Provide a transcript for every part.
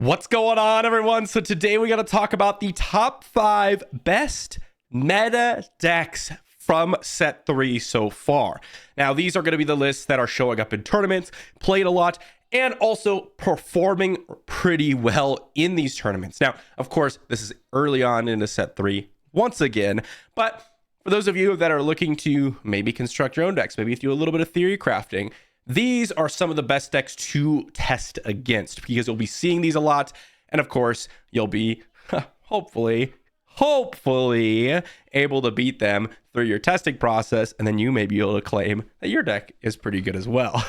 What's going on, everyone? So today we got to talk about the top 5 best meta decks from set 3 so far. Now, these are going to be the lists that are showing up in tournaments, played a lot, and also performing pretty well in these tournaments. Now, of course, this is early on into set 3 once again, but for those of you that are looking to maybe construct your own decks, maybe do a little bit of theory crafting, these are some of the best decks to test against because you'll be seeing these a lot. And of course, you'll be hopefully able to beat them through your testing process. And then you may be able to claim that your deck is pretty good as well.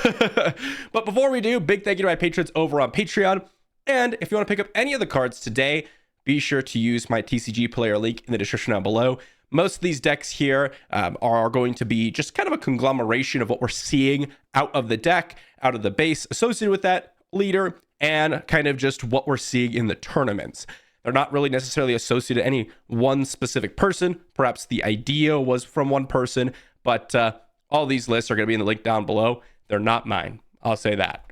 But before we do, big thank you to my patrons over on Patreon. And if you want to pick up any of the cards today, be sure to use my TCG player link in the description down below. Most of these decks here are going to be just kind of a conglomeration of what we're seeing out of the deck, out of the base associated with that leader, and kind of just what we're seeing in the tournaments. They're not really necessarily associated to any one specific person. Perhaps the idea was from one person, but all these lists are going to be in the link down below. They're not mine. I'll say that.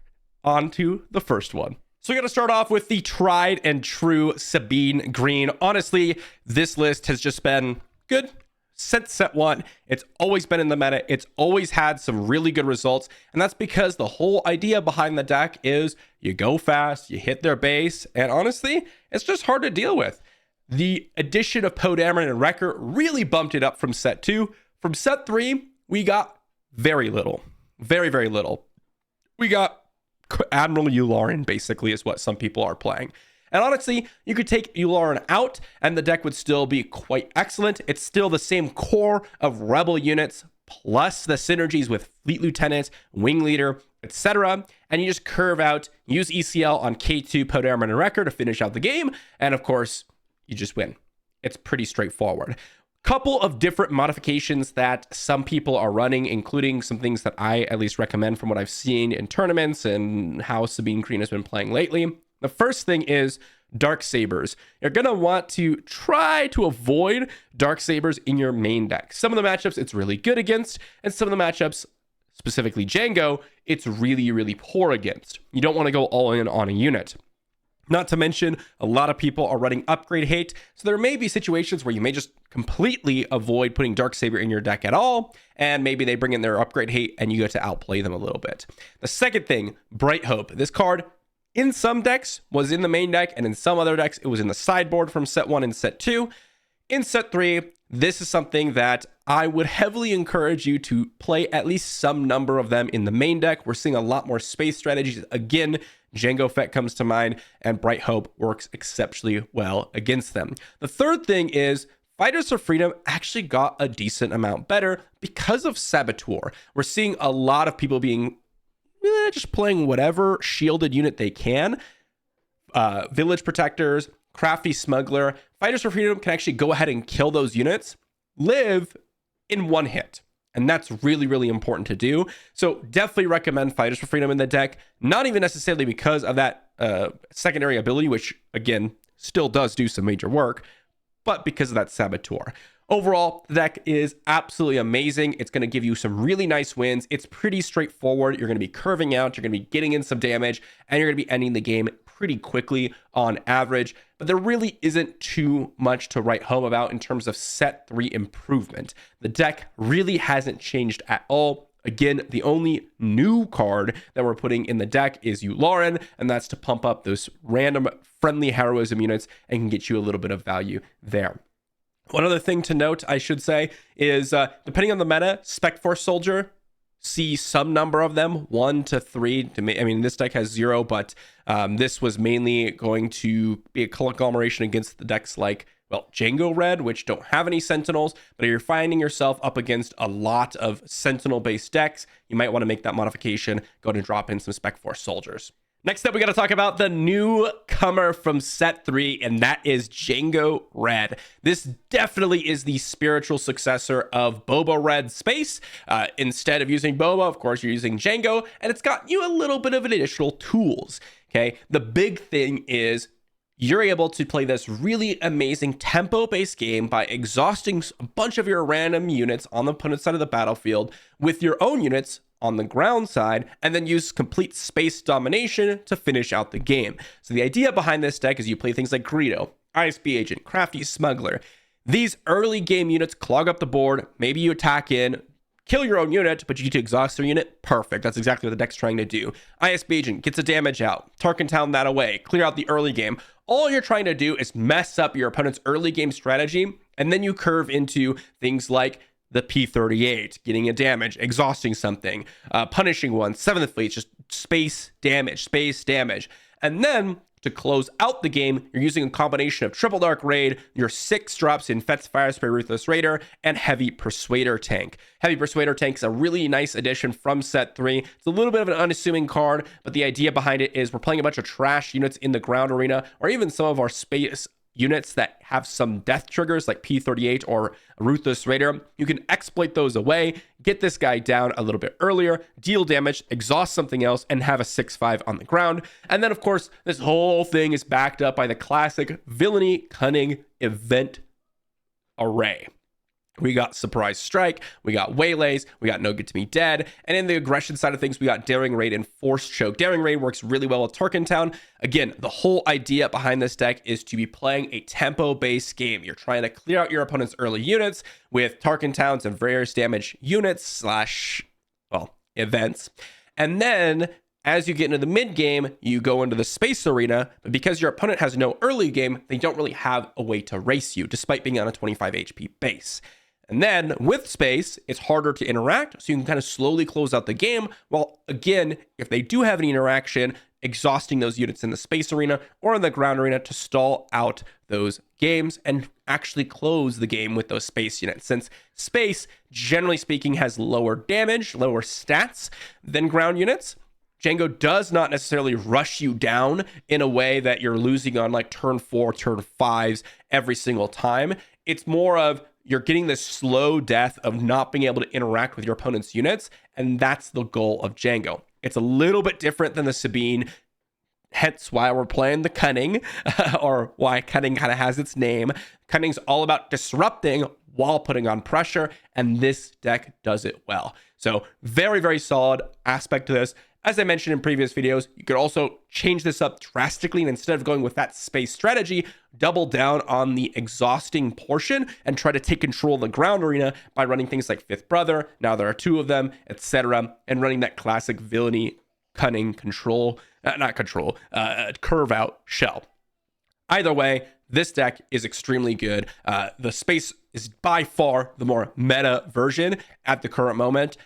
On to the first one. So we got to start off with the tried and true Sabine Green. Honestly, this list has just been good since set 1. It's always been in the meta. It's always had some really good results. And that's because the whole idea behind the deck is you go fast, you hit their base, and honestly, it's just hard to deal with. The addition of Podameron and Wrecker really bumped it up from set 2. From set 3, we got very little. Very, very little. We got Admiral Yularen, basically, is what some people are playing. And honestly, you could take Yularen out and the deck would still be quite excellent. It's still the same core of Rebel units, plus the synergies with Fleet Lieutenant, Wing Leader, etc. And you just curve out, use ECL on K2, Podameron, and Wrecker to finish out the game. And of course, you just win. It's pretty straightforward. Couple of different modifications that some people are running, including some things that I at least recommend from what I've seen in tournaments and how Sabine Green has been playing lately. The first thing is Dark Sabers. You're going to want to try to avoid Dark Sabers in your main deck. Some of the matchups it's really good against, and some of the matchups, specifically Jango, it's really, really poor against. You don't want to go all in on a unit. Not to mention, a lot of people are running upgrade hate, so there may be situations where you may just completely avoid putting Dark Saber in your deck at all, and maybe they bring in their upgrade hate and you get to outplay them a little bit. The second thing, Bright Hope. This card, in some decks, was in the main deck, and in some other decks, it was in the sideboard from set 1 and set 2. In set 3, this is something that I would heavily encourage you to play at least some number of them in the main deck. We're seeing a lot more space strategies. Again, Jango Fett comes to mind, and Bright Hope works exceptionally well against them. The third thing is Fighters for Freedom actually got a decent amount better because of Saboteur. We're seeing a lot of people being just playing whatever shielded unit they can. Village Protectors, Crafty Smuggler. Fighters for Freedom can actually go ahead and kill those units, live in one hit. And that's really, really important to do. So definitely recommend Fighters for Freedom in the deck. Not even necessarily because of that secondary ability, which again, still does do some major work, but because of that Saboteur. Overall, the deck is absolutely amazing. It's going to give you some really nice wins. It's pretty straightforward. You're going to be curving out, you're going to be getting in some damage, and you're going to be ending the game pretty quickly on average. But there really isn't too much to write home about in terms of set 3 improvement. The deck really hasn't changed at all. Again, the only new card that we're putting in the deck is Yularen, and that's to pump up those random friendly heroism units and can get you a little bit of value there. One other thing to note, I should say, is depending on the meta, Spec Force Soldier, see some number of them, 1 to 3. I mean, this deck has 0, but this was mainly going to be a conglomeration against the decks like, well, Jango Red, which don't have any Sentinels, but if you're finding yourself up against a lot of Sentinel-based decks, you might want to make that modification, go and drop in some Spec Force Soldiers. Next up, we got to talk about the newcomer from set 3, and that is Jango Red. This definitely is the spiritual successor of Boba Red Space. Instead of using Boba, of course, you're using Jango, and it's got you a little bit of additional tools. Okay, the big thing is you're able to play this really amazing tempo-based game by exhausting a bunch of your random units on the opponent's side of the battlefield with your own units on the ground side, and then use complete space domination to finish out the game. So the idea behind this deck is you play things like Greedo, ISB Agent, Crafty Smuggler. These early game units clog up the board. Maybe you attack in, kill your own unit, but you get to exhaust their unit. Perfect. That's exactly what the deck's trying to do. ISB Agent gets a damage out. Tarkin Town that away. Clear out the early game. All you're trying to do is mess up your opponent's early game strategy, and then you curve into things like the P-38, getting a damage, exhausting something, punishing one, 7th Fleet, just space damage. And then to close out the game, you're using a combination of Triple Dark Raid, your 6 drops in Fet's Fire Spray Ruthless Raider, and Heavy Persuader Tank. Heavy Persuader Tank is a really nice addition from set 3. It's a little bit of an unassuming card, but the idea behind it is we're playing a bunch of trash units in the ground arena, or even some of our space units that have some death triggers like P-38 or Ruthless Raider. You can exploit those away, get this guy down a little bit earlier, deal damage, exhaust something else, and have a 6/5 on the ground. And then, of course, this whole thing is backed up by the classic Villainy Cunning Event Array. We got Surprise Strike, we got Waylays, we got No Get to Me Dead, and in the aggression side of things, we got Daring Raid and Force Choke. Daring Raid works really well with Tarkin Town. Again, the whole idea behind this deck is to be playing a tempo-based game. You're trying to clear out your opponent's early units with Tarkin Towns and various damage units / events. And then as you get into the mid game, you go into the space arena, but because your opponent has no early game, they don't really have a way to race you, despite being on a 25 HP base. And then with space, it's harder to interact, so you can kind of slowly close out the game, while again, if they do have any interaction, exhausting those units in the space arena or in the ground arena to stall out those games and actually close the game with those space units. Since space, generally speaking, has lower damage, lower stats than ground units, Jango does not necessarily rush you down in a way that you're losing on like turn 4, turn 5s every single time. It's more of you're getting this slow death of not being able to interact with your opponent's units, and that's the goal of Jango. It's a little bit different than the Sabine, hence why we're playing the Cunning, or why Cunning kind of has its name. Cunning's all about disrupting while putting on pressure, and this deck does it well. So very, very solid aspect to this. As I mentioned in previous videos, you could also change this up drastically, and instead of going with that space strategy, double down on the exhausting portion and try to take control of the ground arena by running things like Fifth Brother, now there are 2 of them, etc., and running that classic Villainy Cunning curve out shell. Either way, this deck is extremely good. The space is by far the more meta version at the current moment.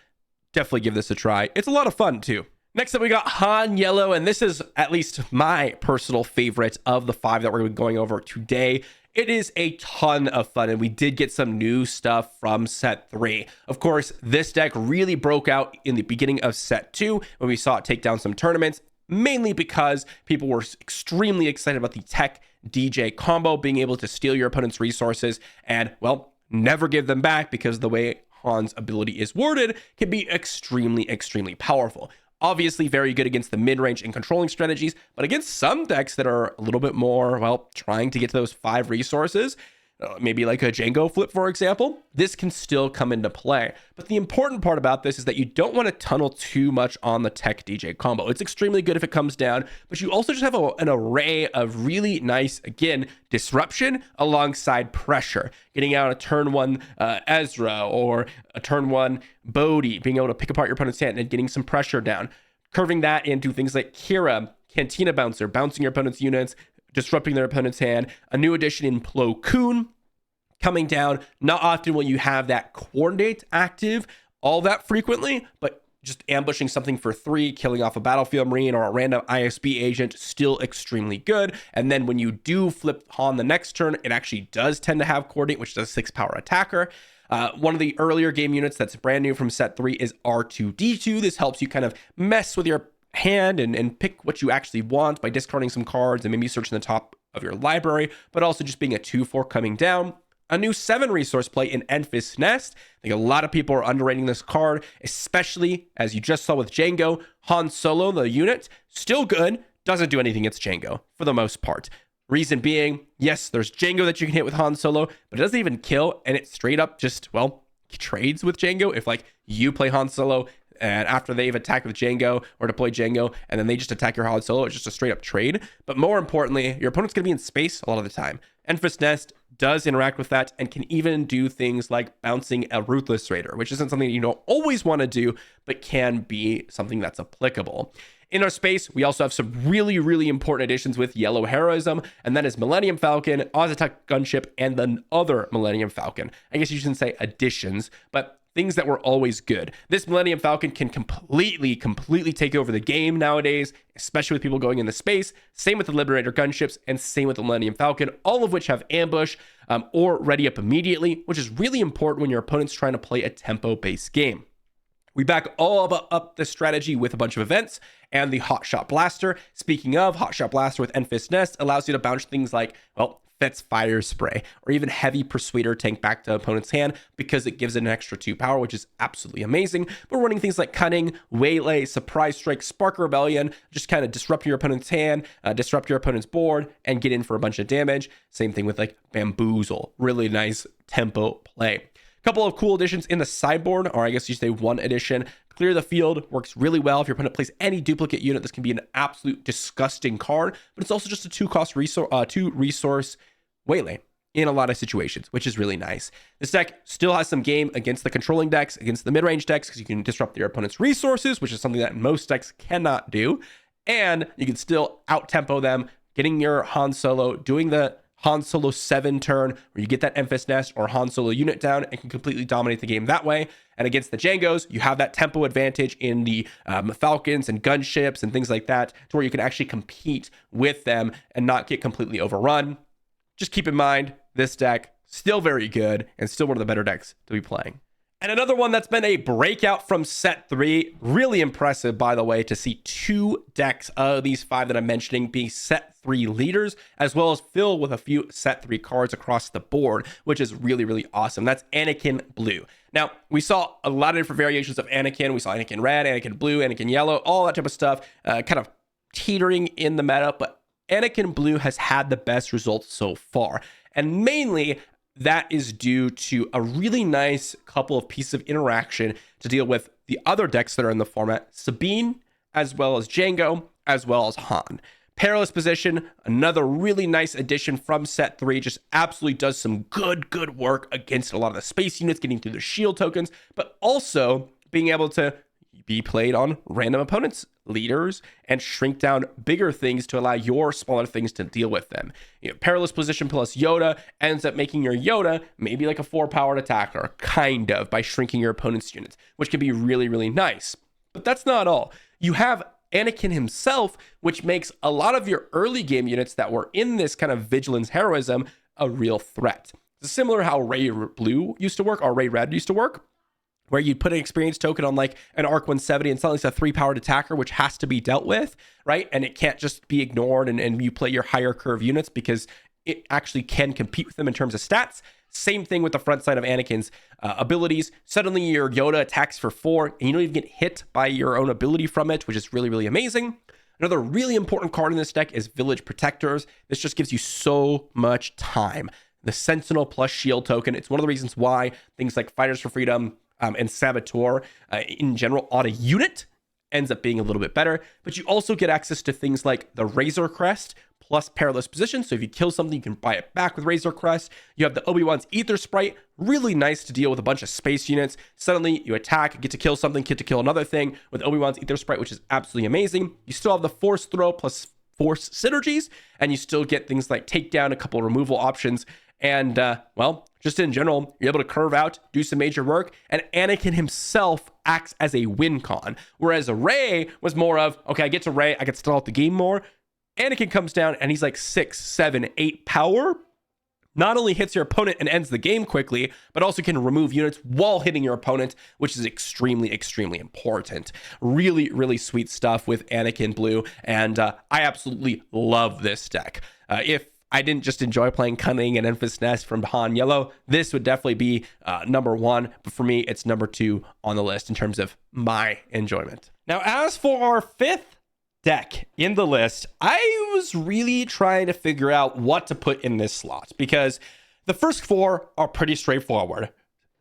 Definitely give this a try. It's a lot of fun too. Next up, we got Han Yellow, and this is at least my personal favorite of the 5 that we're going over today. It is a ton of fun, and we did get some new stuff from set 3. Of course, this deck really broke out in the beginning of set 2 when we saw it take down some tournaments, mainly because people were extremely excited about the Tech DJ combo, being able to steal your opponent's resources and, well, never give them back, because the way Han's ability is worded can be extremely, extremely powerful. Obviously very good against the mid-range and controlling strategies, but against some decks that are a little bit more, well, trying to get to those 5 resources, maybe like a Jango flip, for example, this can still come into play. But the important part about this is that you don't want to tunnel too much on the Tech DJ combo. It's extremely good if it comes down, but you also just have an array of really nice, again, disruption alongside pressure. Getting out a turn 1 Ezra or a turn 1 Bodhi, being able to pick apart your opponent's hand and getting some pressure down. Curving that into things like Kira, Cantina Bouncer, bouncing your opponent's units, disrupting their opponent's hand. A new addition in Plo Koon coming down. Not often will you have that coordinate active all that frequently, but just ambushing something for 3, killing off a battlefield marine or a random ISB agent, still extremely good. And then when you do flip Han the next turn, it actually does tend to have coordinate, which does 6 power attacker. One of the earlier game units that's brand new from set 3 is R2D2. This helps you kind of mess with your hand and pick what you actually want by discarding some cards and maybe searching the top of your library, but also just being a 2/4 coming down. A new 7 resource play in Enfys Nest. I think a lot of people are underrating this card, especially as you just saw with Jango. Han Solo, the unit, still good, doesn't do anything against Jango for the most part. Reason being, yes, there's Jango that you can hit with Han Solo, but it doesn't even kill, and it straight up just, well, trades with Jango. If like you play Han Solo and after they've attacked with Jango or deployed Jango, and then they just attack your Han Solo, it's just a straight up trade. But more importantly, your opponent's going to be in space a lot of the time. Enfys Nest does interact with that and can even do things like bouncing a Ruthless Raider, which isn't something that you don't always want to do, but can be something that's applicable. In our space, we also have some really, really important additions with Yellow Heroism, and that is Millennium Falcon, Ozatech Gunship, and the other Millennium Falcon. I guess you shouldn't say additions, but things that were always good. This Millennium Falcon can completely take over the game nowadays, especially with people going into space. Same with the Liberator gunships, and same with the Millennium Falcon, all of which have ambush or ready up immediately, which is really important when your opponent's trying to play a tempo-based game. We back all up the strategy with a bunch of events and the Hotshot Blaster. Speaking of, Hotshot Blaster with Enfys Nest allows you to bounce things like, well, Fet's Fire Spray or even Heavy Persuader tank back to opponent's hand because it gives it an extra 2 power, which is absolutely amazing. But running things like Cunning, Waylay, Surprise Strike, Spark Rebellion, just kind of disrupt your opponent's hand, disrupt your opponent's board, and get in for a bunch of damage. Same thing with like Bamboozle. Really nice tempo play. Couple of cool additions in the sideboard, or I guess you say one addition. Clear the Field works really well. If your opponent plays any duplicate unit, this can be an absolute disgusting card, but it's also just a 2-cost resource, 2-resource Waylay in a lot of situations, which is really nice. This deck still has some game against the controlling decks, against the mid-range decks, because you can disrupt your opponent's resources, which is something that most decks cannot do, and you can still out-tempo them, getting your Han Solo, doing the Han Solo 7 turn where you get that Enfys Nest or Han Solo unit down and can completely dominate the game that way. And against the Jangos, you have that tempo advantage in the Falcons and gunships and things like that to where you can actually compete with them and not get completely overrun. Just keep in mind, this deck still very good and still one of the better decks to be playing. And another one that's been a breakout from set 3, really impressive, by the way, to see 2 decks of these 5 that I'm mentioning being set 3 leaders, as well as fill with a few set 3 cards across the board, which is really, really awesome. That's Anakin Blue. Now, we saw a lot of different variations of Anakin. We saw Anakin Red, Anakin Blue, Anakin Yellow, all that type of stuff, kind of teetering in the meta, but Anakin Blue has had the best results so far. And mainly, that is due to a really nice couple of pieces of interaction to deal with the other decks that are in the format, Sabine, as well as Jango, as well as Han. Perilous Position, another really nice addition from set 3, just absolutely does some good work against a lot of the space units, getting through the shield tokens, but also being able to be played on random opponents, leaders, and shrink down bigger things to allow your smaller things to deal with them. Perilous Position plus Yoda ends up making your Yoda maybe like a 4-powered attacker, kind of, by shrinking your opponent's units, which can be really, really nice. But that's not all. You have Anakin himself, which makes a lot of your early game units that were in this kind of vigilance heroism a real threat. It's similar how Ray Blue used to work, or Ray Red used to work, where you'd put an experience token on like an Arc 170 and suddenly it's a 3-powered attacker, which has to be dealt with, right? And it can't just be ignored and you play your higher curve units because it actually can compete with them in terms of stats. Same thing with the front side of Anakin's abilities. Suddenly your Yoda attacks for 4 and you don't even get hit by your own ability from it, which is really, really amazing. Another really important card in this deck is Village Protectors. This just gives you so much time. The Sentinel plus Shield token. It's one of the reasons why things like Fighters for Freedom, and Saboteur in general on a unit ends up being a little bit better, but you also get access to things like the Razor Crest plus Perilous Position. So if you kill something, you can buy it back with Razor Crest. You have the Obi-Wan's Ether Sprite, really nice to deal with a bunch of space units. Suddenly you attack, get to kill something, get to kill another thing with Obi-Wan's Ether Sprite, which is absolutely amazing. You still have the Force Throw plus Force synergies, and you still get things like Takedown, a couple removal options, and well, just in general, you're able to curve out, do some major work, and Anakin himself acts as a win con. Whereas Rey was more of, okay, I get to Rey, I can stall out the game more. Anakin comes down and he's like 6, 7, 8 power. Not only hits your opponent and ends the game quickly, but also can remove units while hitting your opponent, which is extremely, extremely important. Really, really sweet stuff with Anakin Blue, and I absolutely love this deck. If I didn't just enjoy playing Cunning and Enfys Nest from Han Yellow, this would definitely be number 1, but for me, it's number 2 on the list in terms of my enjoyment. Now, as for our 5th deck in the list, I was really trying to figure out what to put in this slot because the first 4 are pretty straightforward.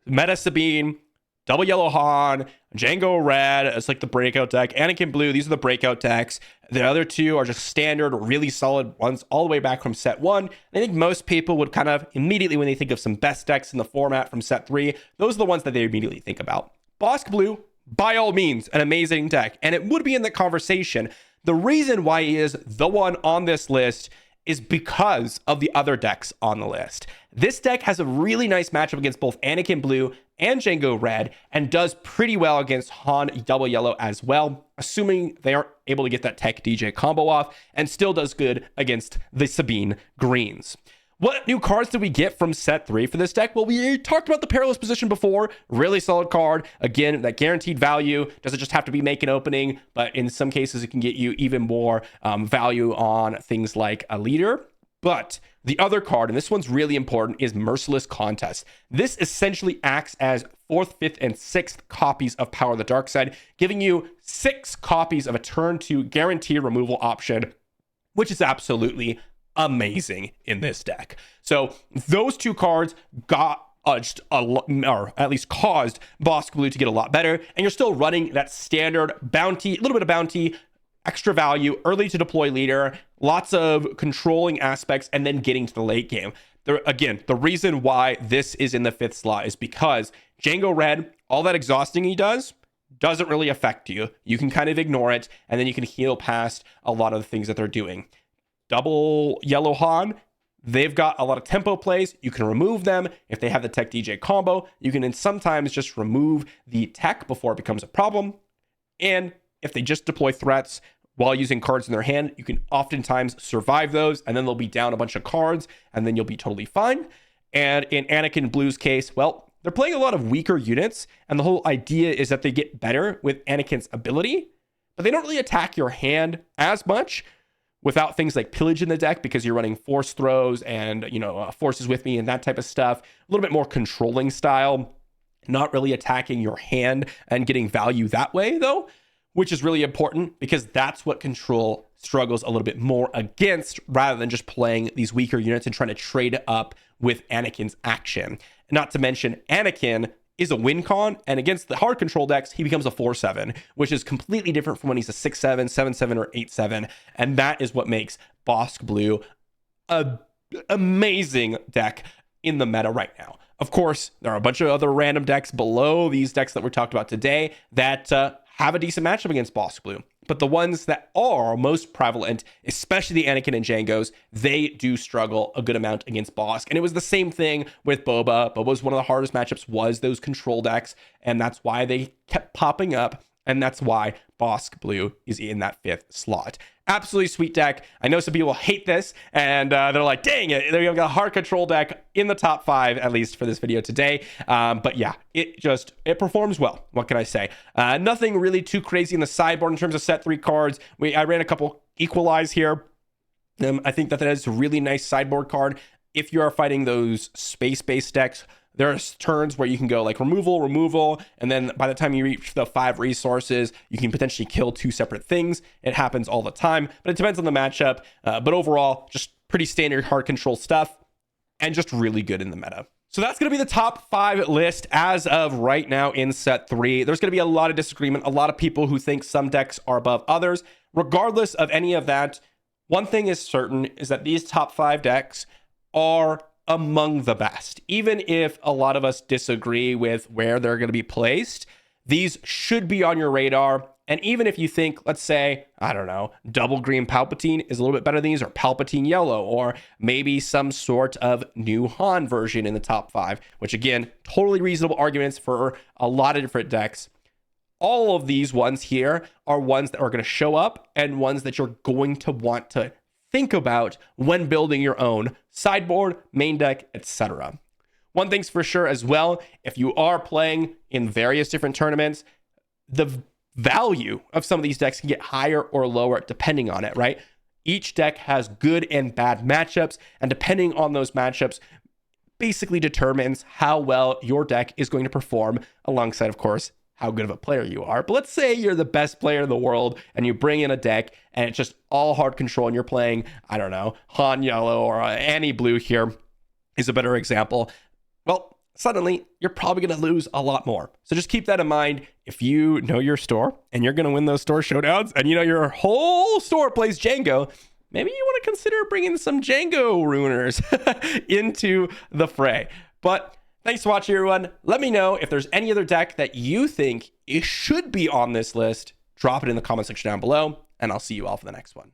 Meta Sabine, Double Yellow Han, Jango Red, it's like the breakout deck. Anakin Blue, these are the breakout decks. The other two are just standard, really solid ones all the way back from set 1. I think most people would kind of immediately, when they think of some best decks in the format from set 3, those are the ones that they immediately think about. Bossk Blue, by all means, an amazing deck, and it would be in the conversation. The reason why he is the one on this list is because of the other decks on the list. This deck has a really nice matchup against both Anakin Blue and Jango Red, and does pretty well against Han Double Yellow as well, assuming they aren't able to get that Tech DJ combo off, and still does good against the Sabine Greens. What new cards did we get from set 3 for this deck? Well, we talked about the Perilous Position before. Really solid card. Again, that guaranteed value. Doesn't just have to be make an opening, but in some cases it can get you even more value on things like a leader. But the other card, and this one's really important, is Merciless Contest. This essentially acts as 4th, 5th, and 6th copies of Power of the Dark Side, giving you 6 copies of a turn 2 guaranteed removal option, which is absolutely amazing in this deck. So those two cards got a lot, or at least caused Bossk Blue to get a lot better, and you're still running that standard bounty, a little bit of bounty, extra value, early to deploy leader, lots of controlling aspects, and then getting to the late game. Again, the reason why this is in the 5th slot is because Jango Red, all that exhausting he does, doesn't really affect you. You can kind of ignore it, and then you can heal past a lot of the things that they're doing. Double Yellow Han, they've got a lot of tempo plays. You can remove them if they have the Tech DJ combo. You can then sometimes just remove the tech before it becomes a problem. And if they just deploy threats while using cards in their hand, you can oftentimes survive those, and then they'll be down a bunch of cards, and then you'll be totally fine. And in Anakin Blue's case, well, they're playing a lot of weaker units, and the whole idea is that they get better with Anakin's ability, but they don't really attack your hand as much without things like pillage in the deck, because you're running force throws and, forces with me and that type of stuff. A little bit more controlling style, not really attacking your hand and getting value that way, though, which is really important because that's what control struggles a little bit more against, rather than just playing these weaker units and trying to trade up with Anakin's action. Not to mention, Anakin is a win con, and against the hard control decks, he becomes a 4/7, which is completely different from when he's a 6/7, 7/7, or 8/7, and that is what makes Bossk Blue an amazing deck in the meta right now. Of course, there are a bunch of other random decks below these decks that we're talked about today that have a decent matchup against Bossk Blue. But the ones that are most prevalent, especially the Anakin and Jangos, they do struggle a good amount against Bossk. And it was the same thing with Boba. Boba's one of the hardest matchups was those control decks, and that's why they kept popping up, and that's why Bossk Blue is in that 5th slot. Absolutely sweet deck. I know some people hate this, and they're like, dang it, they've got a hard control deck in the top 5, at least for this video today. But yeah, it performs well. What can I say? Nothing really too crazy in the sideboard in terms of set 3 cards. I ran a couple Equalize here. I think that is a really nice sideboard card. If you are fighting those space-based decks, there's turns where you can go like removal, and then by the time you reach the 5 resources, you can potentially kill 2 separate things. It happens all the time, but it depends on the matchup. But overall, just pretty standard hard control stuff, and just really good in the meta. So that's going to be the top 5 list as of right now in set 3. There's going to be a lot of disagreement, a lot of people who think some decks are above others. Regardless of any of that, one thing is certain is that these top 5 decks are among the best. Even if a lot of us disagree with where they're going to be placed, these should be on your radar. And even if you think, let's say, I don't know, double green Palpatine is a little bit better than these, or Palpatine yellow, or maybe some sort of new Han version in the top 5, which again, totally reasonable arguments for a lot of different decks. All of these ones here are ones that are going to show up, and ones that you're going to want to think about when building your own sideboard, main deck, etc. One thing's for sure as well, if you are playing in various different tournaments, the value of some of these decks can get higher or lower depending on it, right? Each deck has good and bad matchups, and depending on those matchups basically determines how well your deck is going to perform, alongside, of course, how good of a player you are. But let's say you're the best player in the world and you bring in a deck and it's just all hard control, and you're playing, I don't know, Han Yellow, or Annie Blue here is a better example. Well, suddenly you're probably going to lose a lot more. So just keep that in mind. If you know your store and you're going to win those store showdowns and you know your whole store plays Jango, maybe you want to consider bringing some Jango ruiners into the fray. But thanks for watching, everyone. Let me know if there's any other deck that you think it should be on this list. Drop it in the comment section down below, and I'll see you all for the next one.